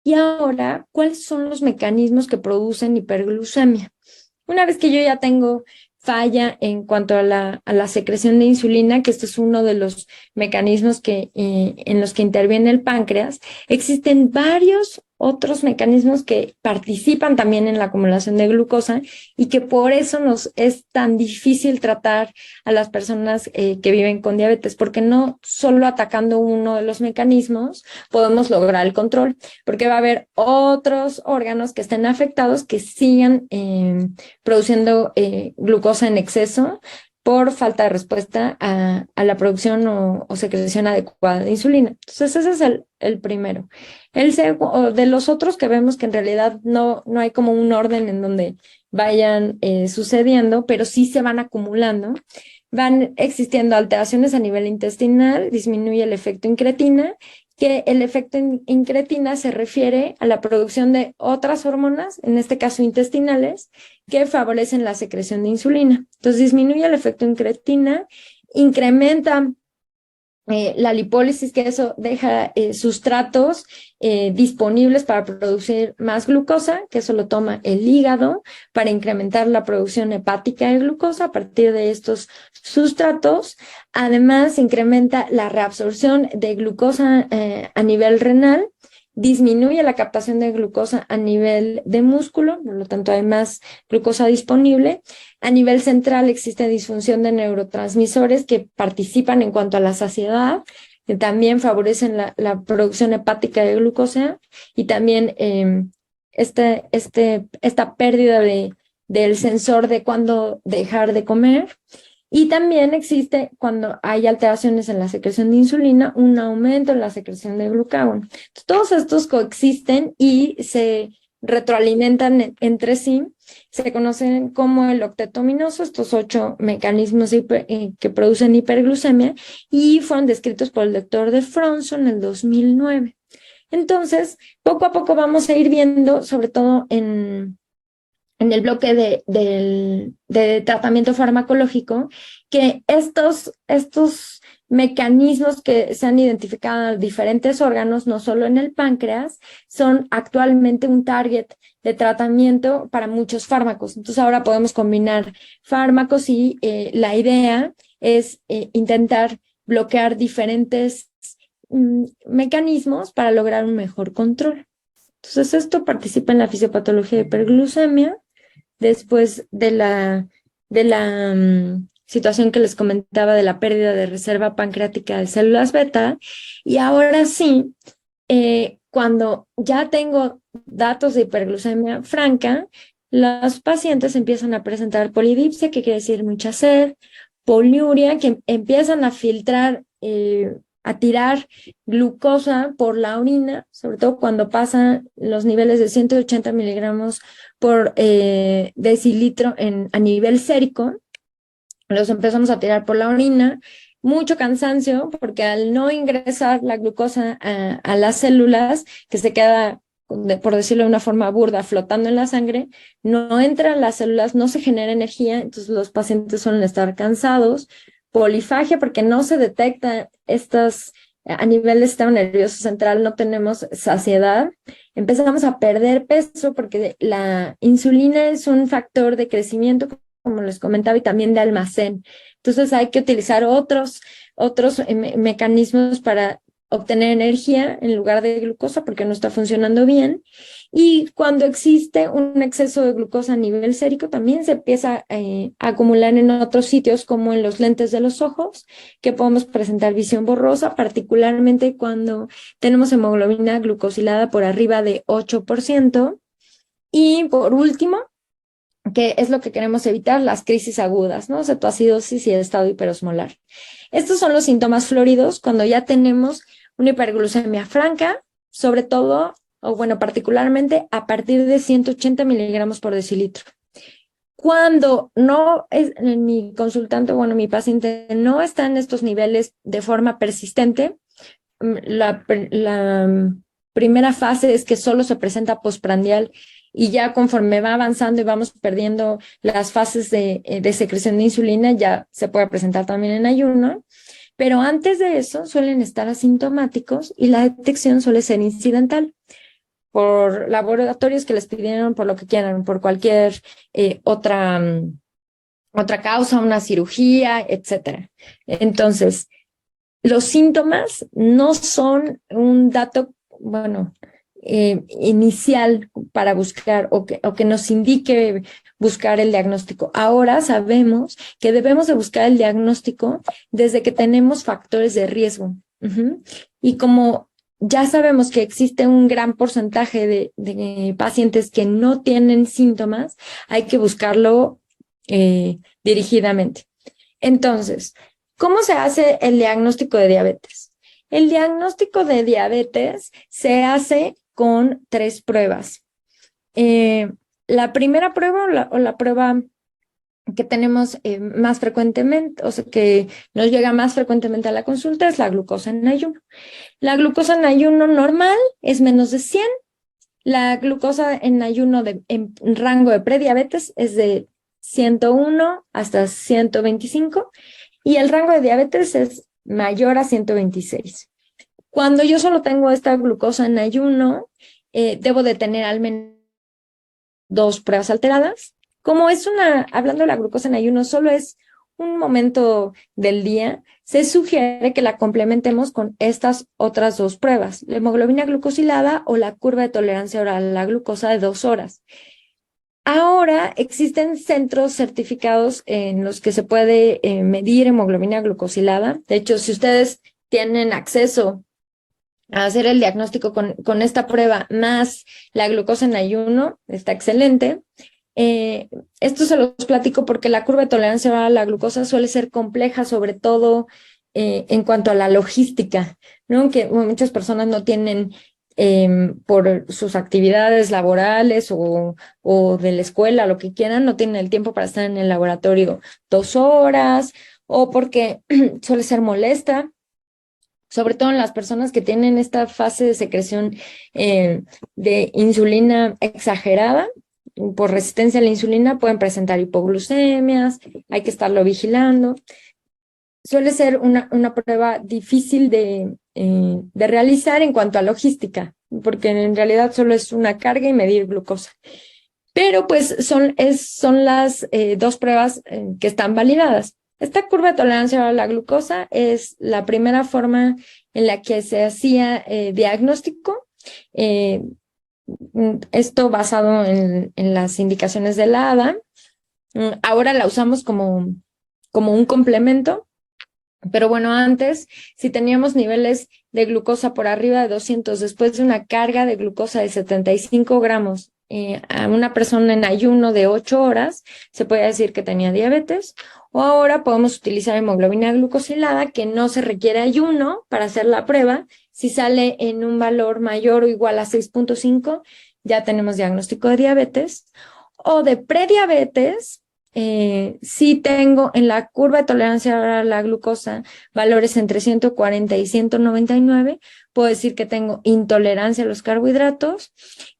Y ahora, ¿cuáles son los mecanismos que producen hiperglucemia? Una vez que yo ya tengo falla en cuanto a la secreción de insulina, que este es uno de los mecanismos en los que interviene el páncreas, existen varios otros mecanismos que participan también en la acumulación de glucosa y que por eso nos es tan difícil tratar a las personas que viven con diabetes, porque no solo atacando uno de los mecanismos podemos lograr el control, porque va a haber otros órganos que estén afectados que sigan produciendo glucosa en exceso por falta de respuesta a la producción o secreción adecuada de insulina. Entonces, ese es el primero. El segundo, de los otros que vemos que en realidad no hay como un orden en donde vayan sucediendo, pero sí se van acumulando. Van existiendo alteraciones a nivel intestinal, disminuye el efecto incretina, que el efecto incretina se refiere a la producción de otras hormonas, en este caso intestinales, que favorecen la secreción de insulina. Entonces disminuye el efecto incretina, incrementa la lipólisis, que eso deja sustratos disponibles para producir más glucosa, que eso lo toma el hígado para incrementar la producción hepática de glucosa a partir de estos sustratos. Además, incrementa la reabsorción de glucosa a nivel renal, disminuye la captación de glucosa a nivel de músculo, por lo tanto hay más glucosa disponible. A nivel central existe disfunción de neurotransmisores que participan en cuanto a la saciedad, que también favorecen la producción hepática de glucosa y también esta pérdida del sensor de cuándo dejar de comer. Y también existe, cuando hay alteraciones en la secreción de insulina, un aumento en la secreción de glucagón. Entonces, todos estos coexisten y se retroalimentan entre sí. Se conocen como el octeto ominoso, estos 8 mecanismos que producen hiperglucemia, y fueron descritos por el doctor de Fronso en el 2009. Entonces, poco a poco vamos a ir viendo, sobre todo en el bloque de tratamiento farmacológico, que estos mecanismos que se han identificado en diferentes órganos, no solo en el páncreas, son actualmente un target de tratamiento para muchos fármacos. Entonces ahora podemos combinar fármacos y la idea es intentar bloquear diferentes mecanismos para lograr un mejor control. Entonces esto participa en la fisiopatología de hiperglucemia después de la situación que les comentaba de la pérdida de reserva pancreática de células beta. Y ahora sí, cuando ya tengo datos de hiperglucemia franca, los pacientes empiezan a presentar polidipsia, que quiere decir mucha sed, poliuria, que empiezan a filtrar, a tirar glucosa por la orina, sobre todo cuando pasan los niveles de 180 miligramos por decilitro a nivel sérico. Los empezamos a tirar por la orina, mucho cansancio, porque al no ingresar la glucosa a las células, que se queda, por decirlo de una forma burda, flotando en la sangre, no entran las células, no se genera energía, entonces los pacientes suelen estar cansados. Polifagia, porque no se detecta a nivel del sistema nervioso central, no tenemos saciedad. Empezamos a perder peso porque la insulina es un factor de crecimiento, como les comentaba, y también de almacén. Entonces hay que utilizar otros mecanismos para obtener energía en lugar de glucosa porque no está funcionando bien. Y cuando existe un exceso de glucosa a nivel sérico, también se empieza a acumular en otros sitios, como en los lentes de los ojos, que podemos presentar visión borrosa, particularmente cuando tenemos hemoglobina glucosilada por arriba de 8%. Y por último, que es lo que queremos evitar, las crisis agudas, ¿no? Cetoacidosis y el estado hiperosmolar. Estos son los síntomas flóridos cuando ya tenemos una hiperglucemia franca, sobre todo, o bueno, particularmente a partir de 180 miligramos por decilitro. Cuando no es mi consultante, bueno, mi paciente no está en estos niveles de forma persistente, la primera fase es que solo se presenta postprandial, y ya conforme va avanzando y vamos perdiendo las fases de secreción de insulina, ya se puede presentar también en ayuno. Pero antes de eso suelen estar asintomáticos y la detección suele ser incidental. por laboratorios que les pidieron, por lo que quieran, por cualquier otra causa, una cirugía, etcétera. Entonces, los síntomas no son un dato, bueno, inicial para buscar o que nos indique buscar el diagnóstico. Ahora sabemos que debemos de buscar el diagnóstico desde que tenemos factores de riesgo. Y como ya sabemos que existe un gran porcentaje de pacientes que no tienen síntomas, hay que buscarlo dirigidamente. Entonces, ¿cómo se hace el diagnóstico de diabetes? El diagnóstico de diabetes se hace con 3 pruebas. La primera prueba o la prueba que tenemos más frecuentemente, o sea, que nos llega más frecuentemente a la consulta, es la glucosa en ayuno. La glucosa en ayuno normal es menos de 100. La glucosa en ayuno en rango de prediabetes es de 101 hasta 125 y el rango de diabetes es mayor a 126. Cuando yo solo tengo esta glucosa en ayuno, debo de tener al menos 2 pruebas alteradas. Como hablando de la glucosa en ayuno, solo es un momento del día, se sugiere que la complementemos con estas otras 2 pruebas, la hemoglobina glucosilada o la curva de tolerancia oral a la glucosa de 2 horas. Ahora existen centros certificados en los que se puede medir hemoglobina glucosilada. De hecho, si ustedes tienen acceso a hacer el diagnóstico con esta prueba más la glucosa en ayuno, está excelente. Esto se los platico porque la curva de tolerancia oral a la glucosa suele ser compleja, sobre todo en cuanto a la logística, ¿no? Que muchas personas no tienen por sus actividades laborales o de la escuela, lo que quieran, no tienen el tiempo para estar en el laboratorio 2 horas o porque suele ser molesta, sobre todo en las personas que tienen esta fase de secreción de insulina exagerada. Por resistencia a la insulina pueden presentar hipoglucemias, hay que estarlo vigilando. Suele ser una prueba difícil de realizar en cuanto a logística, porque en realidad solo es una carga y medir glucosa. Pero pues son las 2 pruebas que están validadas. Esta curva de tolerancia a la glucosa es la primera forma en la que se hacía diagnóstico. Esto basado en las indicaciones de la ADA. Ahora la usamos como un complemento. Pero bueno, antes, si teníamos niveles de glucosa por arriba de 200 después de una carga de glucosa de 75 gramos a una persona en ayuno de 8 horas, se puede decir que tenía diabetes. O ahora podemos utilizar hemoglobina glucosilada, que no se requiere ayuno para hacer la prueba. Si sale en un valor mayor o igual a 6.5, ya tenemos diagnóstico de diabetes. O de prediabetes, si tengo en la curva de tolerancia a la glucosa valores entre 140 y 199, puedo decir que tengo intolerancia a los carbohidratos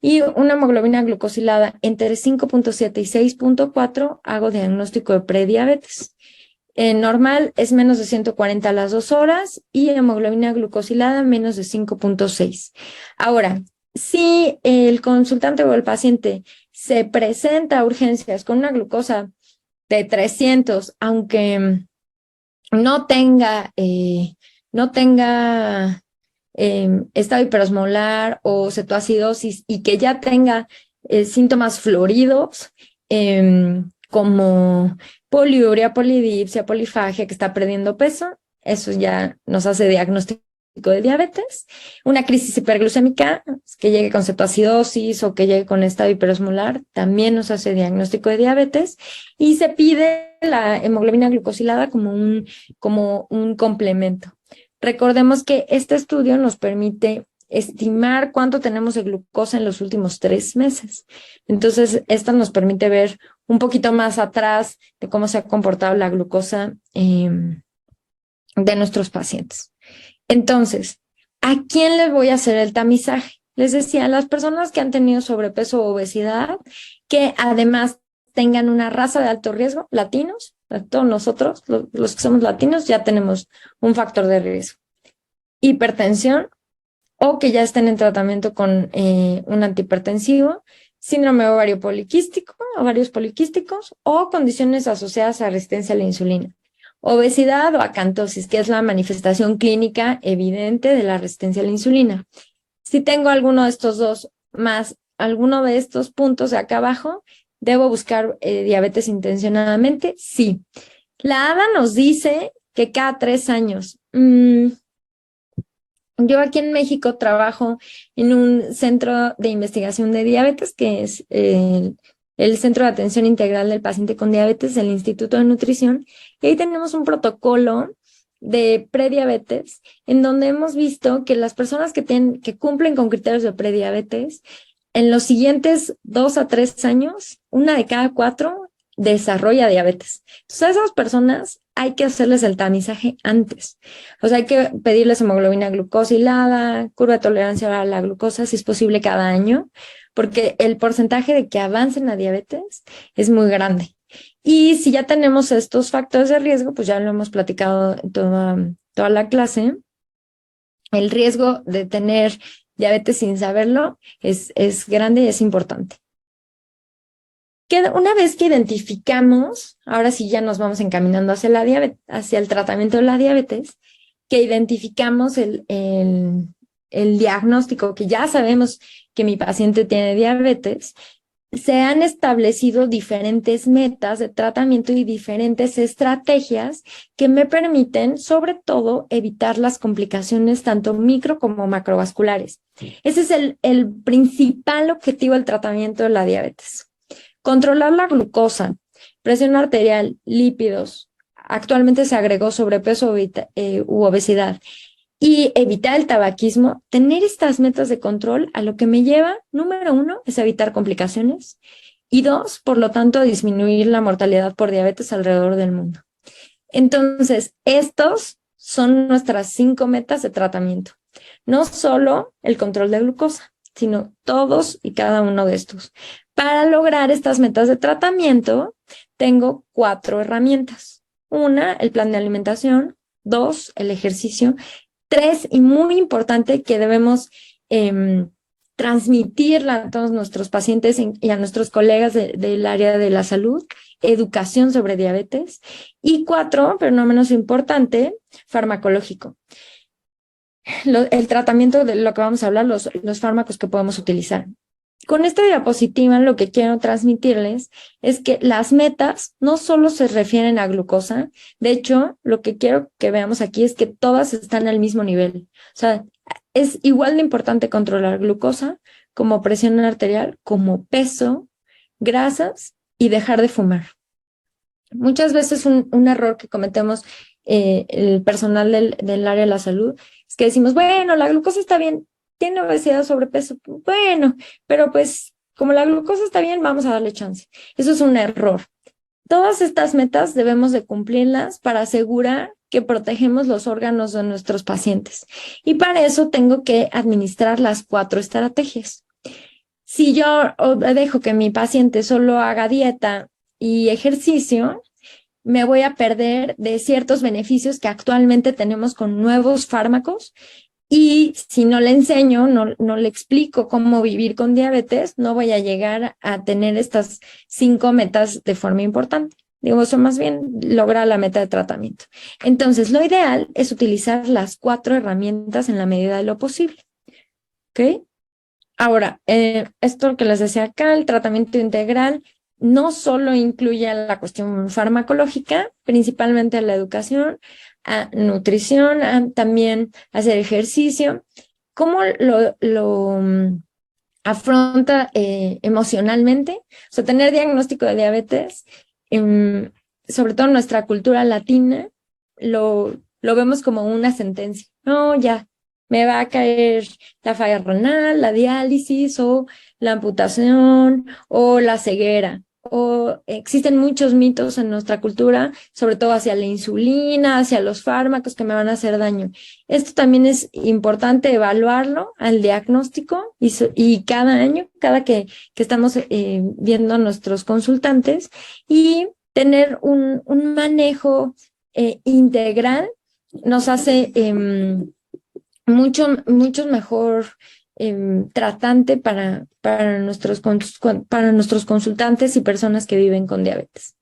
y una hemoglobina glucosilada entre 5.7 y 6.4, hago diagnóstico de prediabetes. Normal es menos de 140 a las 2 horas y hemoglobina glucosilada menos de 5.6. Ahora, si el consultante o el paciente se presenta a urgencias con una glucosa de 300, aunque no tenga estado hiperosmolar o cetoacidosis y que ya tenga síntomas floridos como poliuria, polidipsia, polifagia, que está perdiendo peso, eso ya nos hace diagnóstico de diabetes. Una crisis hiperglucémica que llegue con cetoacidosis o que llegue con estado hiperosmolar también nos hace diagnóstico de diabetes y se pide la hemoglobina glucosilada como un complemento. Recordemos que este estudio nos permite estimar cuánto tenemos de glucosa en los últimos 3 meses. Entonces, esto nos permite ver un poquito más atrás de cómo se ha comportado la glucosa de nuestros pacientes. Entonces, ¿a quién les voy a hacer el tamizaje? Les decía, las personas que han tenido sobrepeso o obesidad, que además tengan una raza de alto riesgo, latinos, todos nosotros, los que somos latinos, ya tenemos un factor de riesgo. Hipertensión, o que ya estén en tratamiento con un antihipertensivo, síndrome ovario poliquístico, ovarios poliquísticos o condiciones asociadas a resistencia a la insulina. Obesidad o acantosis, que es la manifestación clínica evidente de la resistencia a la insulina. Si tengo alguno de estos dos más alguno de estos puntos de acá abajo, ¿debo buscar diabetes intencionadamente? Sí. La ADA nos dice que cada 3 años. Yo aquí en México trabajo en un centro de investigación de diabetes, que es el Centro de Atención Integral del Paciente con Diabetes del Instituto de Nutrición, y ahí tenemos un protocolo de prediabetes, en donde hemos visto que las personas que cumplen con criterios de prediabetes, en los siguientes 2 a 3 años, una de cada 4 desarrolla diabetes. Entonces, a esas personas hay que hacerles el tamizaje antes. O sea, hay que pedirles hemoglobina glucosilada, curva de tolerancia a la glucosa, si es posible cada año, porque el porcentaje de que avancen a diabetes es muy grande. Y si ya tenemos estos factores de riesgo, pues ya lo hemos platicado en toda la clase, el riesgo de tener diabetes sin saberlo es grande y es importante. Una vez que identificamos, ahora sí ya nos vamos encaminando hacia la diabetes, hacia el tratamiento de la diabetes, que identificamos el diagnóstico, que ya sabemos que mi paciente tiene diabetes, se han establecido diferentes metas de tratamiento y diferentes estrategias que me permiten, sobre todo, evitar las complicaciones tanto micro como macrovasculares. Ese es el principal objetivo del tratamiento de la diabetes. Controlar la glucosa, presión arterial, lípidos. Actualmente se agregó sobrepeso u obesidad. Y evitar el tabaquismo, tener estas metas de control a lo que me lleva, número 1, es evitar complicaciones. Y 2, por lo tanto, disminuir la mortalidad por diabetes alrededor del mundo. Entonces, estos son nuestras 5 metas de tratamiento. No solo el control de glucosa, sino todos y cada uno de estos. Para lograr estas metas de tratamiento, tengo 4 herramientas. 1, el plan de alimentación. 2, el ejercicio. 3, y muy importante, que debemos transmitirla a todos nuestros pacientes y a nuestros colegas del área de la salud, educación sobre diabetes. Y 4, pero no menos importante, farmacológico. El tratamiento de lo que vamos a hablar, los fármacos que podemos utilizar. Con esta diapositiva lo que quiero transmitirles es que las metas no solo se refieren a glucosa, de hecho, lo que quiero que veamos aquí es que todas están al mismo nivel. O sea, es igual de importante controlar glucosa como presión arterial, como peso, grasas y dejar de fumar. Muchas veces un error que cometemos el personal del área de la salud es que decimos, bueno, la glucosa está bien, tiene obesidad, sobrepeso, bueno, pero pues como la glucosa está bien, vamos a darle chance. Eso es un error. Todas estas metas debemos de cumplirlas para asegurar que protegemos los órganos de nuestros pacientes. Y para eso tengo que administrar las 4 estrategias. Si yo dejo que mi paciente solo haga dieta y ejercicio, me voy a perder de ciertos beneficios que actualmente tenemos con nuevos fármacos. Y si no le enseño, no le explico cómo vivir con diabetes, no voy a llegar a tener estas 5 metas de forma importante. Digo, eso más bien logra la meta de tratamiento. Entonces, lo ideal es utilizar las 4 herramientas en la medida de lo posible. ¿Ok? Ahora, esto que les decía acá, el tratamiento integral no solo incluye la cuestión farmacológica, principalmente la educación, a nutrición, también hacer ejercicio. ¿Cómo lo afronta emocionalmente? O sea, tener diagnóstico de diabetes, sobre todo en nuestra cultura latina, lo vemos como una sentencia. No, ya, me va a caer la falla renal, la diálisis o la amputación o la ceguera. O existen muchos mitos en nuestra cultura, sobre todo hacia la insulina, hacia los fármacos que me van a hacer daño. Esto también es importante evaluarlo al diagnóstico y cada año, cada que estamos viendo a nuestros consultantes y tener un manejo integral nos hace mucho mejor tratante para nuestros consultantes y personas que viven con diabetes.